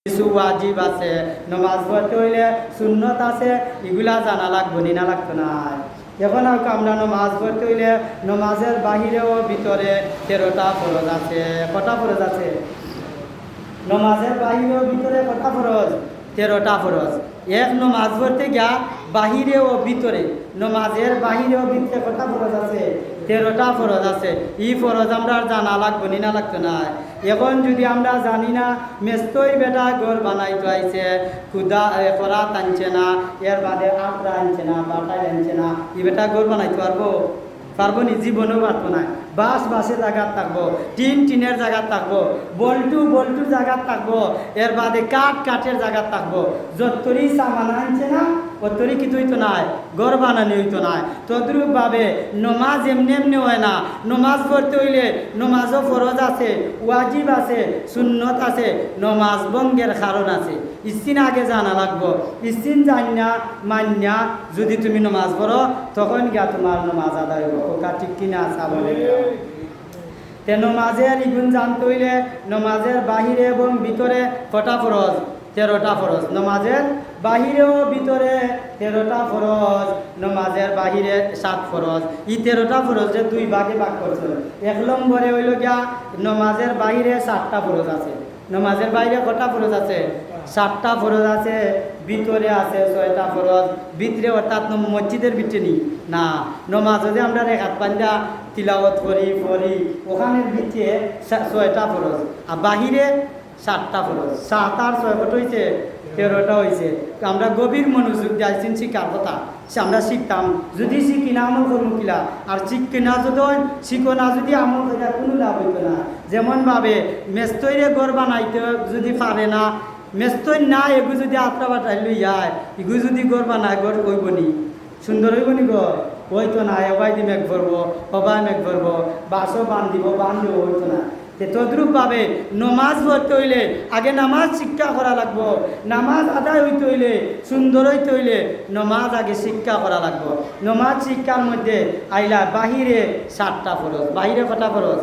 কিছু ওয়াজিব আছে, নমাজ পড়তে হইলে সুন্নত আছে, এগুলা জানা লাগবো নি না লাগতো না। এখন আমরা নমাজ পড়তে হইলে নমাজের বাহিরেও ভিতরে 13টা ফরজ আছে। কটা ফরজ আছে? নমাজের বাহিরেও ভিতরে কটা ফরজ? 13টা ফরজ। এক নমাজ পড়তে গিয়া বাহিরে ও ভিতরে, নমাজের বাহিরে ও ভিতরে কটা ফরজ আছে? 13টা ফরজ আছে। এই ফরজ আমরা জানা লাগবো নি না লাগতো না। এখন যদি আমরা জানি না, মেস্তই বেটা ঘর বানাইতে আইছে, খুদা করা টানছে না, এর বাদে আটরা আনছে না, বাটাই আনছে না, এই বেটা ঘর বানাইতে পারবো নি? জীবনেও পারবো না। বাসে জায়গাত থাকবো, টিনের জায়গাত থাকবো, বল্টু জায়গাত থাকবো, এর বাদে কাঠের জায়গাত থাকবো। যতরি সামান আনছে না অতরি কিছু হইতো নাই, ঘর বানানি হইতো নাই। তদ্রুপ ভাবে নমাজ এমনি হয় না। নমাজ পড়তে হইলে নমাজও ফরজ আছে, ওয়াজিব আছে, সুন্নত আছে, নমাজ ভঙ্গের কারণ আছে। ইস্তিন আগে জানা লাগবো। ইস্তিন জানিনা মান্যা যদি তুমি নমাজ পড়ো, তখন গিয়া তোমার নমাজ আদায় হইব। ওটা ঠিক কিনা সাবলে তে নমাজের ইগুণ জানতে হইলে নমাজের বাহিরে এবং ভিতরে কটা ফরজ? 13টা ফরজ। নমাজের বাহিরে ও ভিতরে 13টা ফরজ, নমাজের বাহিরে 7 ফরজ। এই 13টা ফরজে দুই ভাগে ভাগ করছে। 1 নম্বরে হইল গিয়া নমাজের বাহিরে 7টা ফরজ আছে। নমাজের বাইরে কটা ফরজ আছে? 7টা ফরজ আছে। ভিতরে আছে 6টা ফরজ। ভিতরে অর্থাৎ মসজিদের ভিতরে নি না, নমাজ যদি আমরা রেখাত পাঞ্জা তিলাওয়াত করি ওখানের ভিতরে 6টা ফরজ, আর বাহিরে 7টা ফরজ। 7 আর 6 কত হয়েছে? 13টা হয়েছে। আমরা গভীর মনোযোগ দিয়েছি শিক্ষার কথা, আমরা শিখতাম। যদি শিখি না আমল করবো কিলা, আর শিখি না যদি শিখো না যদি আমল করে কোনো লাভ হইতো না। যেমনভাবে মেস্তৈরে ঘর বানাইতে যদি পারে না, মেস্তই না এগু যদি আত্রা বাটাই লইয়ায়, এগু যদি ঘর বানায় ঘর কইব নি? সুন্দর হইব নি ঘর? হইতো না। এবাই দি মেঘ ভরবো, হবাই মেঘ ভরবো, বাসও বান্ধিব হইতো না। তদ্রুপ ভাবে নমাজ পড়তে হইলে আগে নামাজ শিক্ষা করা লাগবো। নামাজ আদায় হইতে হইলে, সুন্দর হইতে হইলে নমাজ আগে শিক্ষা করা লাগবো। নমাজ শিক্ষার মধ্যে আইলা বাহিরে 7টা ফরজ। বাহিরে কটা ফরজ?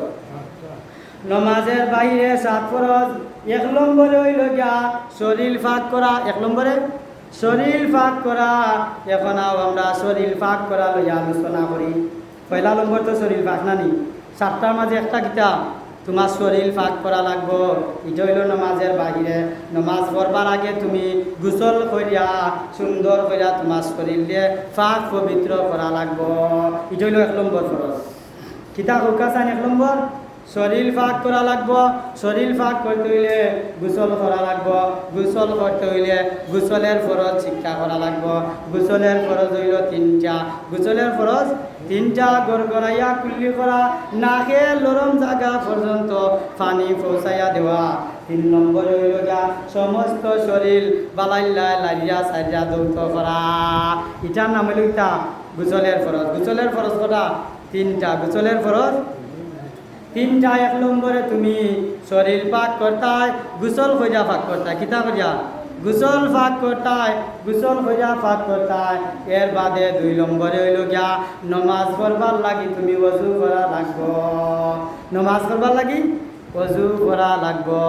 নমাজের বাহিরে 7 ফরজ। 1 নম্বরে হইল গিয়া শরীর ফাঁক করা। 1 নম্বরে শরীর ফাঁক করা। এখন আমরা শরীর ফাঁক করা লইয়া আলোচনা করি। পয়লা নম্বর তো শরীর ফাঁক নানি। 7টার মাঝে একটা কিতাব তোমার শরীর ফাঁক করা লাগবো। এটা হইল নমাজের বাহিরে। নমাজ পড়বার আগে তুমি গোসল করিয়া সুন্দর করিয়া তোমার শরীর দিয়ে ফাঁক পবিত্র করা লাগবো। এটা হইল 1 নম্বর ফরজ। কিতাব হুকাসান 1 নম্বর শরীর ফাঁক করা লাগবো। শরীর ফাঁক করতে হইলে গোসল করা লাগবো। গোসল করতে হইলে গোসলের ফরজ শিক্ষা করা লাগবো। গোসলের ফরজ হইল 3টা। গোসলের ফরজ 3টা। গড়গড়াইয়া কুল্লি করা, নাকে লরম জায়গা পর্যন্ত পানি পৌঁছাইয়া দেওয়া। 3 নম্বর হইল গিয়া সমস্ত শরীর বালাইল্লা লাইয়া সাইয়া দৌত করা। এটার নাম হইল ইটা গোসলের ফরজ। গোসলের ফরজ কটা? 3টা। গোসলের ফরজ 3টা। 1 নম্বরে তুমি শরীর পাক করতায়, গোসল খোঁজা ফাঁক করতায়। কিতা করিয়া? গোসল ফাঁক করতায়, গোসল খোঁজা ফাঁক করতায়। এর বাদে 2 নম্বরে হইল গিয়া নমাজ পড়বার লাগি তুমি ওযু করা লাগবো। নমাজ পড়বার লাগি ওযু করা লাগবো।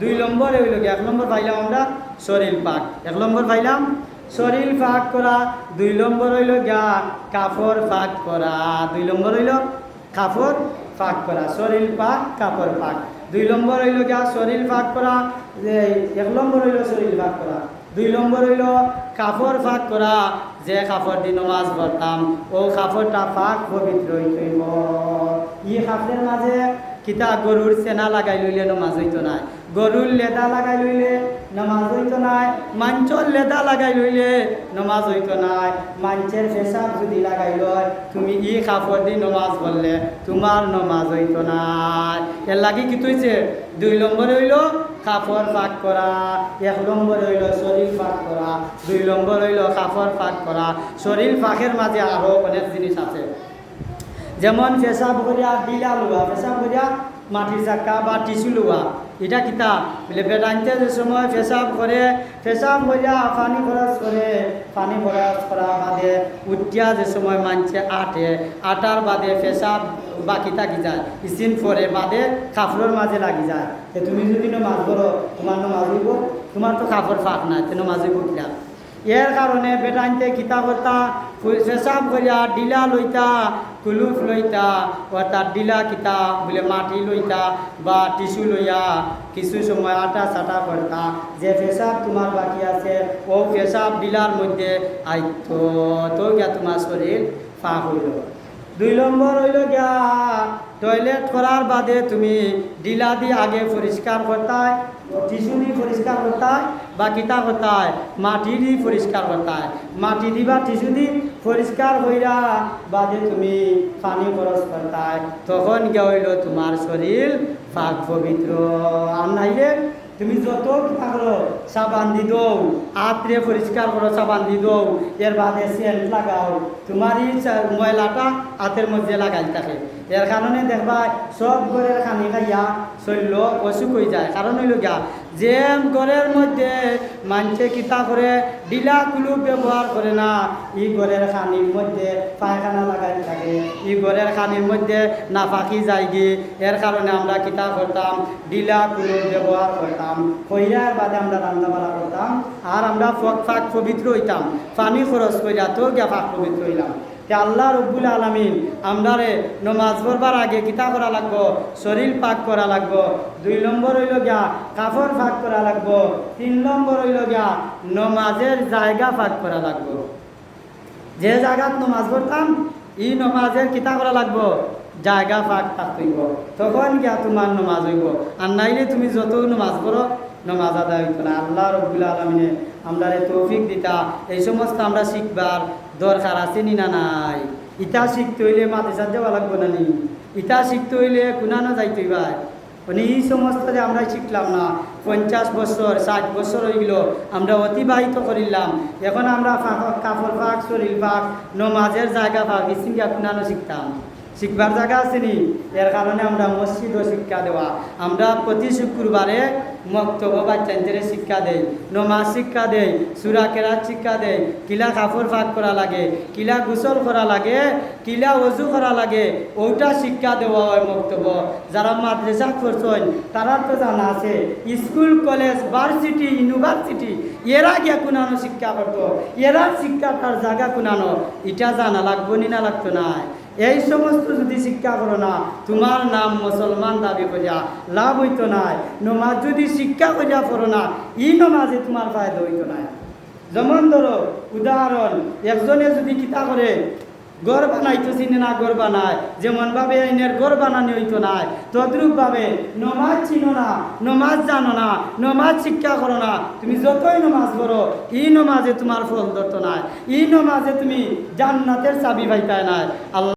2 নম্বরে হইল গিয়া 1 নম্বর পাইলাম আমরা শরীর পাক। 1 নম্বর পাইলাম শরীর ফাঁক করা। 2 নম্বর হইল গিয়া কাপড় ফাঁক করা। 2 নম্বর হইল কাপড় ফাঁক করা। শরীর পাক, কাপড় পাক। 2 নম্বর হইল গিয়া শরীর ফাঁক করা। 1 নম্বর হইল শরীর ফাঁক করা। 2 নম্বর হইল কাপড় ফাঁক করা। যে কাপড় দিয়ে নমাজ পড়তাম ও কাপড়টা পাক পবিত্র হইতে হইব। ই কাপড়ের মাঝে কিতা গরুর সেনা লাগাই লইলে নমাজ হইতো না। গরুর লেদা লাগাই লইলে নমাজ হইতো না। মাঞ্চর লেদা লাগাই লইলে নমাজ হইতো না। মাঞ্চের পেশাব যদি লাগাই লয়, তুমি ই কাপড় দিয়ে নমাজ পড়লে তোমার নমাজ হইতো না। এর লাগি কি হইছে? 2 নম্বরে হইল কাপড় ফাঁক করা। 1 নম্বরে হইল শরীর ফাঁক করা। 2 নম্বর হইল কাপড় ফাঁক করা। শরীর ফাঁকের মাঝে আরো অনেক জিনিস আছে। যেমন পেশাব করিয়া ডিলা লওয়া, পেশাব করিয়া মাটির চাক্কা বা টিস্যু লোয়া এটা কিতা বলে বেটাইতে যে সময় পেশাব করে পেশাব হইয়া পানি খরচ করে পানি খরচ করা বাদে উঠিয়া যে সময় মানছে আটার বাদে পেশাব বাকি থাকি যায় ইসিন পরে বাদে কাপড়ের মাঝে লাগি যায় তুমি যদি নমাজ পড়ো তোমার নমাজ হইব তোমার তো কাপড় ফাঁক নাই তো নমাজ হইব কিনা এর কারণে বেটাইতে কিতা করতা পেশাব করিয়া ডিলা লইতা কুলুফ লইতা অর্থাৎ ডিলা কিতা বলে মাটি লইতা বা টিস্যু লইয়া কিছু সময় আটা চাটা করতা যে পেশাব তোমার বাকি আছে ও পেশাব ডিলার মধ্যে আইতো তো গিয়া তোমার শরীর ফাঁক হইল 2 নম্বর হইল গিয়া টয়লেট করার বাদে তুমি ডিলা দিয়ে আগে পরিষ্কার করতায় টিস্যু দিয়ে পরিষ্কার করতায় বা কিতা করতায় মাটি দিয়ে পরিষ্কার করতায় মাটি দি বা টিস্যু দিয়ে পরিষ্কার হইয়া বাদে তুমি পানি খরচ করতায় তখন গিয়া হইল তোমার শরীর পাক পবিত্র আর নাইলে তুমি যত কিতা করো সাবান দি দৌ হাতরে পরিষ্কার করো সাবান দি দৌ এর বাদে সেন্ট লাগাও তোমার এই ময়লাটা হাতের মধ্যে লাগাই থাকে এর কারণে দেখবা সব ঘরের খানি খাইয়া শৈল্য অসুখ হয়ে যায় কারণ হইল গিয়া যে ঘরের মধ্যে মানুষে কিতা করে ডিলা কুলু ব্যবহার করে না এই ঘরের খানির মধ্যে পায়খানা লাগাই থাকে এই ঘরের খানির মধ্যে নাফাকি যায় গিয়ে এর কারণে আমরা কিতা করতাম ডিলা কুলু ব্যবহার করতাম কইরার বাদে আমরা রান্না বাড়া করতাম আর আমরা ফাঁক পবিত্র হইতাম পানি খরচ করিয়া তো গিয়া ফাঁক পবিত্র হইলাম আল্লাহ রব্বুল আলামিন আমরারে নমাজ পড়বার আগে কিতা করা লাগবো শরীর পাক করা লাগবো 2 নম্বর হইল গিয়া কাপড় পাক করা লাগবো 3 নম্বর হইল গিয়া নমাজের জায়গা পাক করা লাগবো যে জায়গাত নমাজ পড়তাম এই নমাজের কিতা করা লাগবো জায়গা পাক থাকইব তখন গিয়া তোমার নমাজ হইব আর নাইলে তুমি যত নমাজ পড়ো নমাজ আদায় হইতো না আল্লাহ রব্বুল আলামিনে আমরারে তৌফিক দিতা এই সমস্ত আমরা শিখবার দরকার আছে নি না নাই ইটা শিখতে হইলে মাদ্রাসা যাওয়া লাগবো না নি ইটা শিখতে হইলে কুনানো যাইতে ভাই মানে এই সমস্ত যে আমরা শিখলাম না 50 বছর 60 বছর হয়ে গেল আমরা অতিবাহিত করিলাম এখন আমরা কাপড় পাক শরীর পাক নমাজের জায়গা পাক ইসিঙ্গা কুনানো শিখতাম শিখবার জায়গা আছে নি এর কারণে আমরা মসজিদও শিক্ষা দেওয়া আমরা প্রতি শুক্রবারে মক্তব্য বাচ্চাদের শিক্ষা দেই নমাজ শিক্ষা দেই সূরা কেরাত শিক্ষা দেই কিলা কাপড় পাক করা লাগে কিলা গোসল করা লাগে কিলা ওযু করা লাগে ওটা শিক্ষা দেওয়া হয় মক্তব্য যারা মাদ্রাসা করছেন তারা তো জানা আছে স্কুল কলেজ ভার্সিটি ইউনিভার্সিটি এরা গিয়া কুনানো শিক্ষা করতো এরা শিক্ষা তার জায়গা কুনানো এটা জানা লাগবো নি না লাগতো না এই সমস্ত যদি শিক্ষা করো না তোমার নাম মুসলমান দাবি করিয়া লাভ হইতো না নমাজ যদি শিক্ষা করিয়া পড়ো না এই নমাজে তোমার ফায়দা হইতো না যেমন ধরো উদাহরণ একজনে যদি কিতা করে ঘর বানাইতো চিনে না ঘর বানায় যেমনভাবে আইনের ঘর বানানি হইতো না তদ্রূপভাবে নমাজ চিনো না নমাজ জানো না নমাজ শিক্ষা করো না তুমি যতই নমাজ পড়ো এই নমাজে তোমার ফল ধরতো না এই নমাজে তুমি জান্নাতের চাবি পাইতাই না আল্লাহ